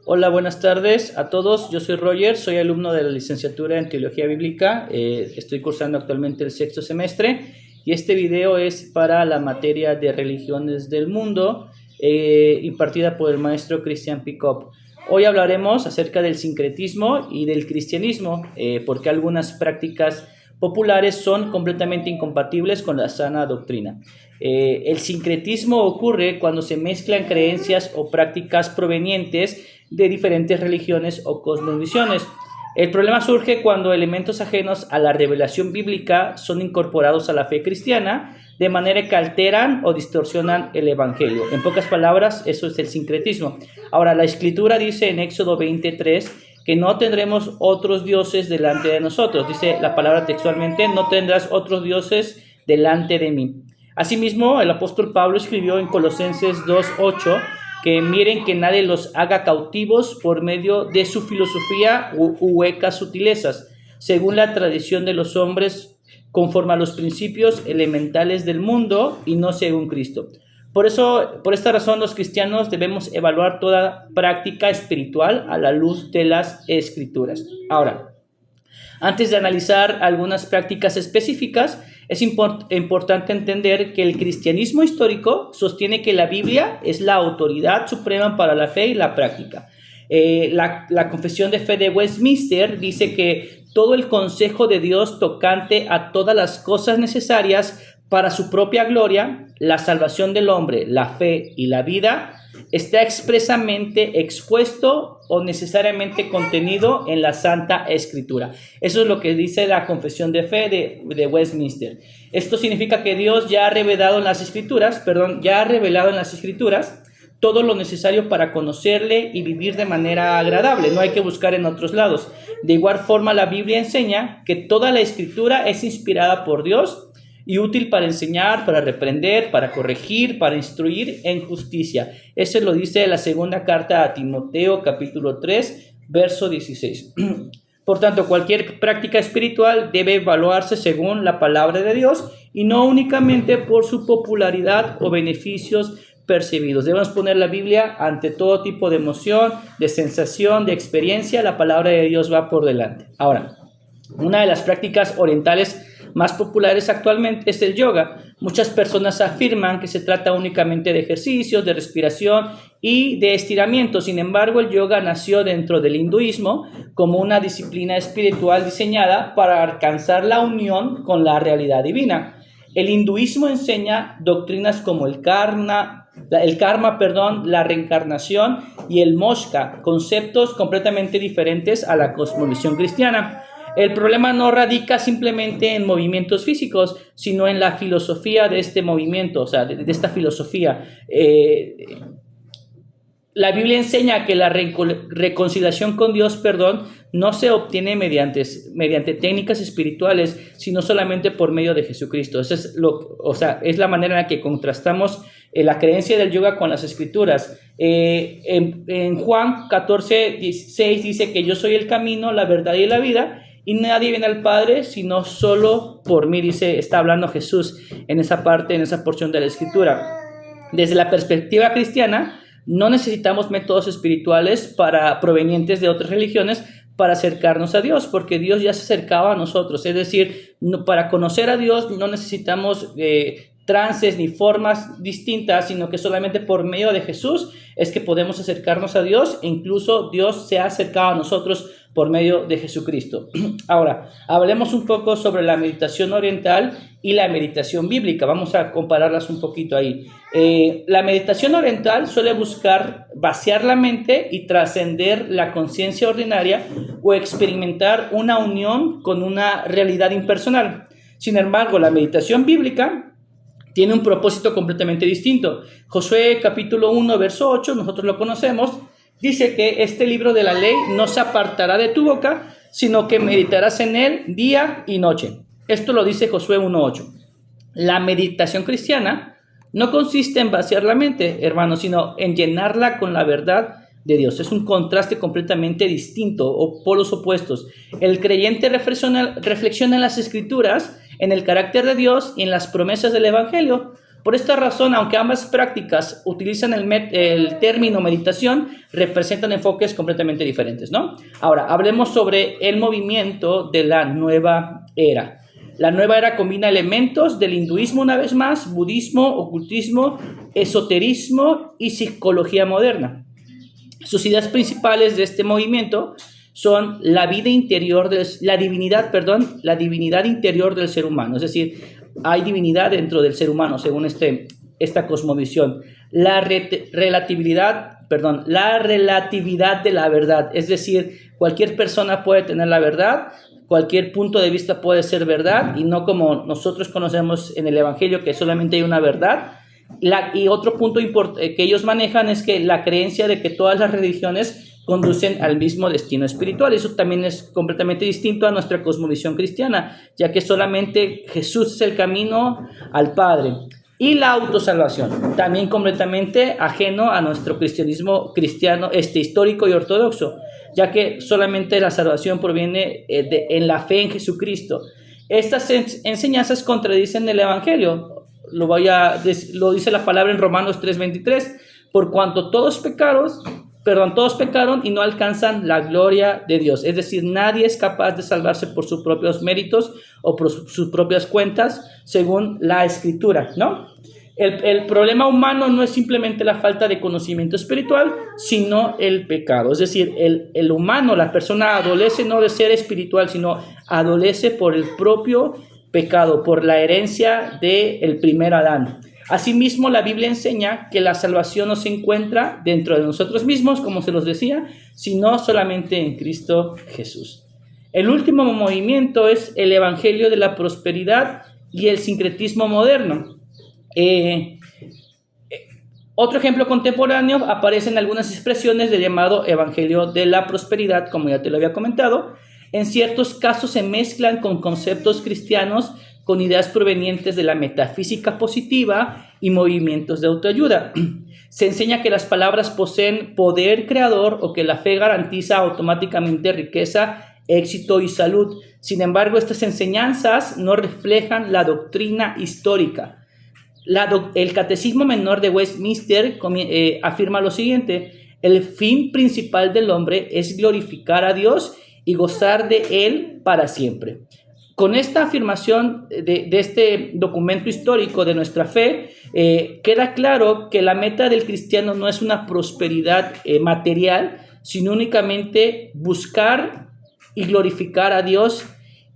Hola, buenas tardes a todos. Yo soy Roger, soy alumno de la licenciatura en Teología Bíblica. Estoy cursando actualmente el sexto semestre y este video es para la materia de religiones del mundo impartida por el maestro Christian Pickup. Hoy hablaremos acerca del sincretismo y del cristianismo, porque algunas prácticas populares son completamente incompatibles con la sana doctrina. El sincretismo ocurre cuando se mezclan creencias o prácticas provenientes de diferentes religiones o cosmovisiones. El problema surge cuando elementos ajenos a la revelación bíblica son incorporados a la fe cristiana, de manera que alteran o distorsionan el evangelio. En pocas palabras, eso es el sincretismo. Ahora, la Escritura dice en Éxodo 23 que no tendremos otros dioses delante de nosotros. Dice la palabra textualmente: no tendrás otros dioses delante de mí. Asimismo, el apóstol Pablo escribió en Colosenses 2:8 que miren que nadie los haga cautivos por medio de su filosofía u huecas sutilezas, según la tradición de los hombres, conforme a los principios elementales del mundo y no según Cristo. Por esta razón, los cristianos debemos evaluar toda práctica espiritual a la luz de las Escrituras. Ahora, antes de analizar algunas prácticas específicas, es importante entender que el cristianismo histórico sostiene que la Biblia es la autoridad suprema para la fe y la práctica. La Confesión de Fe de Westminster dice que todo el consejo de Dios tocante a todas las cosas necesarias para su propia gloria, la salvación del hombre, la fe y la vida, está expresamente expuesto o necesariamente contenido en la Santa Escritura. Eso es lo que dice la Confesión de Fe de Westminster. Esto significa que Dios ya ha revelado en las Escrituras, todo lo necesario para conocerle y vivir de manera agradable. No hay que buscar en otros lados. De igual forma, la Biblia enseña que toda la Escritura es inspirada por Dios y útil para enseñar, para reprender, para corregir, para instruir en justicia. Eso lo dice la segunda carta a Timoteo, capítulo 3, verso 16. Por tanto, cualquier práctica espiritual debe evaluarse según la palabra de Dios y no únicamente por su popularidad o beneficios percibidos. Debemos poner la Biblia ante todo tipo de emoción, de sensación, de experiencia. La palabra de Dios va por delante. Ahora, una de las prácticas orientales más populares actualmente es el yoga. Muchas personas afirman que se trata únicamente de ejercicios, de respiración y de estiramiento. Sin embargo, el yoga nació dentro del hinduismo como una disciplina espiritual diseñada para alcanzar la unión con la realidad divina. El hinduismo enseña doctrinas como el karma, la reencarnación y el moksha, conceptos completamente diferentes a la cosmovisión cristiana. El problema no radica simplemente en movimientos físicos, sino en la filosofía de este movimiento, o sea, de esta filosofía. La Biblia enseña que la reconciliación con Dios, no se obtiene mediante técnicas espirituales, sino solamente por medio de Jesucristo. Eso es la manera en la que contrastamos la creencia del yoga con las Escrituras. En Juan 14:16 dice que yo soy el camino, la verdad y la vida, y nadie viene al Padre sino solo por mí, está hablando Jesús en esa porción de la Escritura. Desde la perspectiva cristiana, no necesitamos métodos espirituales provenientes de otras religiones para acercarnos a Dios, porque Dios ya se acercaba a nosotros. Es decir, para conocer a Dios no necesitamos trances ni formas distintas, sino que solamente por medio de Jesús es que podemos acercarnos a Dios, e incluso Dios se ha acercado a nosotros por medio de Jesucristo. Ahora, hablemos un poco sobre la meditación oriental y la meditación bíblica. Vamos a compararlas un poquito ahí. La meditación oriental suele buscar vaciar la mente y trascender la conciencia ordinaria o experimentar una unión con una realidad impersonal. Sin embargo, la meditación bíblica tiene un propósito completamente distinto. Josué capítulo 1, verso 8, nosotros lo conocemos, dice que este libro de la ley no se apartará de tu boca, sino que meditarás en él día y noche. Esto lo dice Josué 1:8. La meditación cristiana no consiste en vaciar la mente, hermanos, sino en llenarla con la verdad de Dios. Es un contraste completamente distinto, o polos opuestos. El creyente reflexiona en las Escrituras, en el carácter de Dios y en las promesas del Evangelio. Por esta razón, aunque ambas prácticas utilizan el término meditación, representan enfoques completamente diferentes, ¿no? Ahora, hablemos sobre el movimiento de la nueva era. La nueva era combina elementos del hinduismo una vez más, budismo, ocultismo, esoterismo y psicología moderna. Sus ideas principales de este movimiento son la divinidad interior del ser humano, es decir, hay divinidad dentro del ser humano según esta cosmovisión. La relatividad de la verdad, es decir, cualquier persona puede tener la verdad, cualquier punto de vista puede ser verdad y no como nosotros conocemos en el Evangelio que solamente hay una verdad. Y otro punto que ellos manejan es que la creencia de que todas las religiones conducen al mismo destino espiritual. Eso también es completamente distinto a nuestra cosmovisión cristiana, ya que solamente Jesús es el camino al Padre. Y la autosalvación, también completamente ajeno a nuestro cristianismo cristiano histórico y ortodoxo, ya que solamente la salvación proviene en la fe en Jesucristo. Estas enseñanzas contradicen el Evangelio. Lo dice la palabra en Romanos 3:23, por cuanto todos pecaron y no alcanzan la gloria de Dios. Es decir, nadie es capaz de salvarse por sus propios méritos o por sus propias cuentas, según la Escritura, ¿no? El problema humano no es simplemente la falta de conocimiento espiritual, sino el pecado. Es decir, el humano, la persona adolece no de ser espiritual, sino adolece por el propio pecado, por la herencia del primer Adán. Asimismo, la Biblia enseña que la salvación no se encuentra dentro de nosotros mismos, como se los decía, sino solamente en Cristo Jesús. El último movimiento es el Evangelio de la Prosperidad y el sincretismo moderno. Otro ejemplo contemporáneo aparece en algunas expresiones del llamado Evangelio de la Prosperidad, como ya te lo había comentado. En ciertos casos se mezclan con conceptos cristianos con ideas provenientes de la metafísica positiva y movimientos de autoayuda. Se enseña que las palabras poseen poder creador o que la fe garantiza automáticamente riqueza, éxito y salud. Sin embargo, estas enseñanzas no reflejan la doctrina histórica. El Catecismo Menor de Westminster afirma lo siguiente: el fin principal del hombre es glorificar a Dios y gozar de Él para siempre. Con esta afirmación de este documento histórico de nuestra fe, queda claro que la meta del cristiano no es una prosperidad material, sino únicamente buscar y glorificar a Dios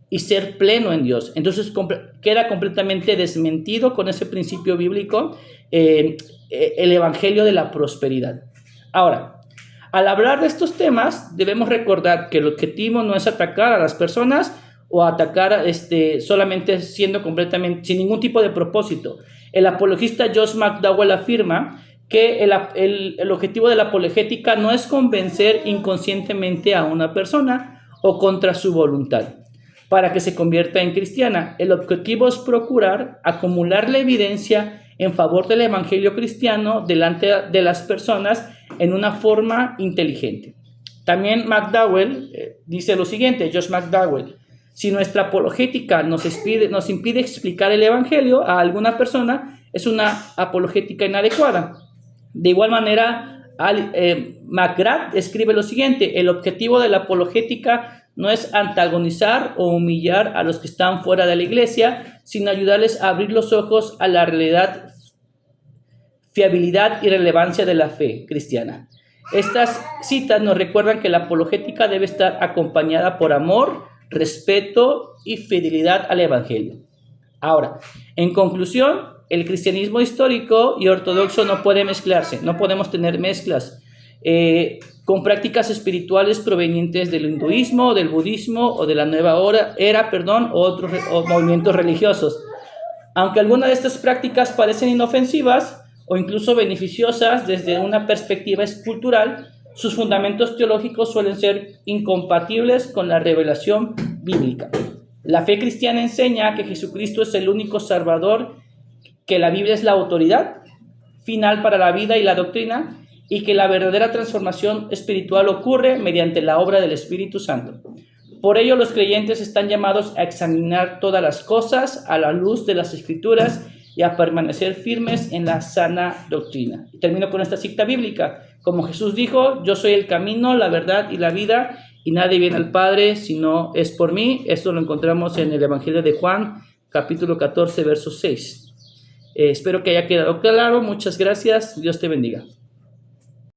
y ser pleno en Dios. Entonces queda completamente desmentido con ese principio bíblico el Evangelio de la Prosperidad. Ahora, al hablar de estos temas, debemos recordar que el objetivo no es atacar a las personas o atacar solamente siendo completamente sin ningún tipo de propósito. El apologista Josh McDowell afirma que el objetivo de la apologética no es convencer inconscientemente a una persona o contra su voluntad para que se convierta en cristiana. El objetivo es procurar acumular la evidencia en favor del evangelio cristiano delante de las personas en una forma inteligente. También McDowell dice lo siguiente, Josh McDowell: si nuestra apologética nos impide explicar el evangelio a alguna persona, es una apologética inadecuada. De igual manera, McGrath escribe lo siguiente: el objetivo de la apologética no es antagonizar o humillar a los que están fuera de la iglesia, sino ayudarles a abrir los ojos a la realidad, fiabilidad y relevancia de la fe cristiana. Estas citas nos recuerdan que la apologética debe estar acompañada por amor, respeto y fidelidad al evangelio. Ahora, en conclusión, el cristianismo histórico y ortodoxo no puede mezclarse, no podemos tener mezclas con prácticas espirituales provenientes del hinduismo, del budismo o de la nueva era, o otros movimientos religiosos. Aunque algunas de estas prácticas parecen inofensivas o incluso beneficiosas desde una perspectiva cultural, sus fundamentos teológicos suelen ser incompatibles con la revelación bíblica. La fe cristiana enseña que Jesucristo es el único Salvador, que la Biblia es la autoridad final para la vida y la doctrina, y que la verdadera transformación espiritual ocurre mediante la obra del Espíritu Santo. Por ello, los creyentes están llamados a examinar todas las cosas a la luz de las Escrituras y a permanecer firmes en la sana doctrina. Y termino con esta cita bíblica. Como Jesús dijo, yo soy el camino, la verdad y la vida, y nadie viene al Padre si no es por mí. Esto lo encontramos en el Evangelio de Juan, capítulo 14, verso 6. Espero que haya quedado claro. Muchas gracias. Dios te bendiga.